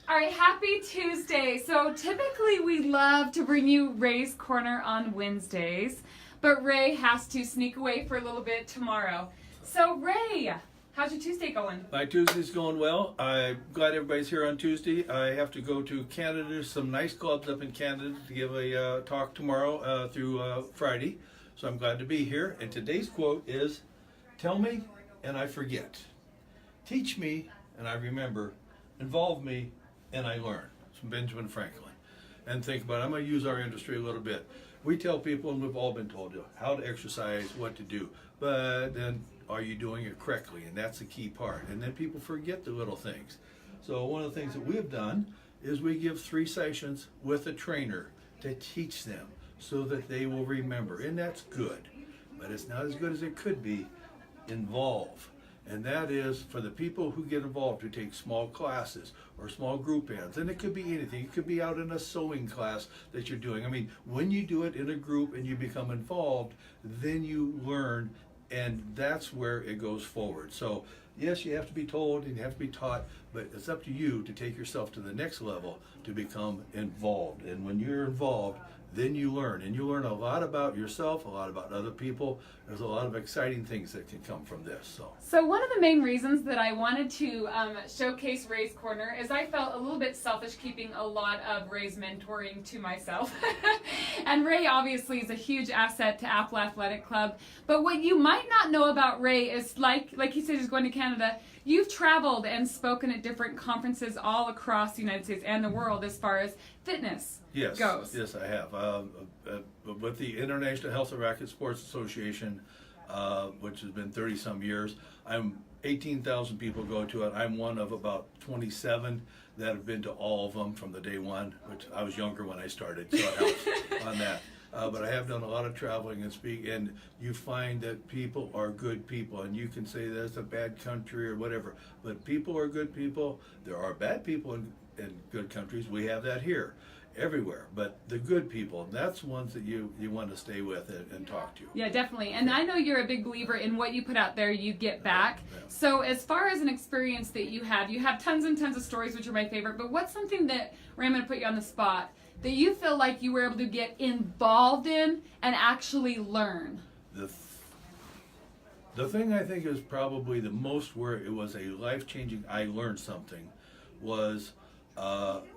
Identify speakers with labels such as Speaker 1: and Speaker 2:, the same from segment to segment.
Speaker 1: All right, happy Tuesday. So typically we love to bring you Ray's Corner on Wednesdays, but Ray has to sneak away for a little bit tomorrow. So Ray, how's your Tuesday going?
Speaker 2: My Tuesday's going well. I'm glad everybody's here on Tuesday. I have to go to Canada, some nice clubs up in Canada to give a talk tomorrow through Friday. So I'm glad to be here. And today's quote is, "Tell me and I forget. Teach me and I remember. Involve me and I learn." It's from Benjamin Franklin. And think about it. I'm going to use our industry a little bit. We tell people, and we've all been told, how to exercise, what to do. But then, are you doing it correctly? And that's the key part. And then people forget the little things. So one of the things that we have done is we give 3 sessions with a trainer to teach them so that they will remember. And that's good. But it's not as good as it could be. Involve. And that is for the people who get involved, who take small classes or small group bands. And it could be anything. It could be out in a sewing class that you're doing. I mean, when you do it in a group and you become involved, then you learn, and that's where it goes forward. So yes, you have to be told and you have to be taught, but it's up to you to take yourself to the next level to become involved. And when you're involved, then you learn, and you learn a lot about yourself, a lot about other people. There's a lot of exciting things that can come from this.
Speaker 1: So one of the main reasons that I wanted to showcase Ray's Corner is I felt a little bit selfish keeping a lot of Ray's mentoring to myself. And Ray obviously is a huge asset to Apple Athletic Club. But what you might not know about Ray is, like he said, he's going to Canada. You've traveled and spoken at different conferences all across the United States and the world as far as fitness goes.
Speaker 2: Yes, I have. With the International Health and Racket Sports Association, which has been 30-some years, 18,000 people go to it. I'm one of about 27 that have been to all of them from the day one, which I was younger when I started, so it helps on that. But I have done a lot of traveling and speak, and you find that people are good people, and you can say that's a bad country or whatever, but people are good people. There are bad people in good countries. We have that here, everywhere, but the good people, that's ones that you want to stay with and talk to.
Speaker 1: Yeah, definitely. And I know you're a big believer in what you put out there, you get back.
Speaker 2: Yeah.
Speaker 1: So as far as an experience that you have tons and tons of stories, which are my favorite, but what's something that, Ray, I'm going to put you on the spot, that you feel like you were able to get involved in and actually learn?
Speaker 2: The thing I think is probably the most where it was a life-changing, I learned something, was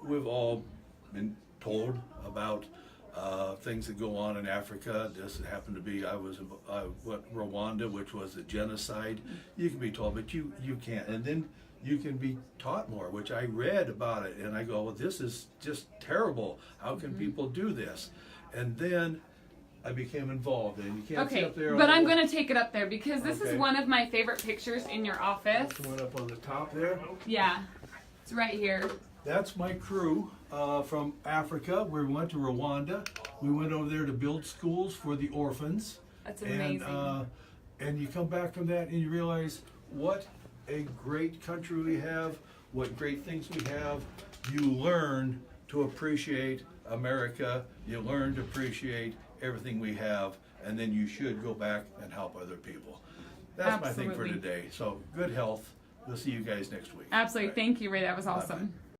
Speaker 2: we've all been told about things that go on in Africa. This happened to be, I was Rwanda, which was a genocide. You can be told, but you can't. And then you can be taught more, which I read about it, and I go, well, this is just terrible. How can people do this? And then I became involved, and you can't sit up there.
Speaker 1: But I'm going to take it up there because this is one of my favorite pictures in your office.
Speaker 2: That's the one up on the top there.
Speaker 1: Yeah, it's right here.
Speaker 2: That's my crew from Africa. We went to Rwanda. We went over there to build schools for the orphans.
Speaker 1: That's amazing.
Speaker 2: And you come back from that and you realize what a great country we have, what great things we have. You learn to appreciate America. You learn to appreciate everything we have, and then you should go back and help other people. That's my thing for today. So good health. We'll see you guys next week.
Speaker 1: Absolutely. Thank you, Ray. That was awesome.
Speaker 2: Bye-bye.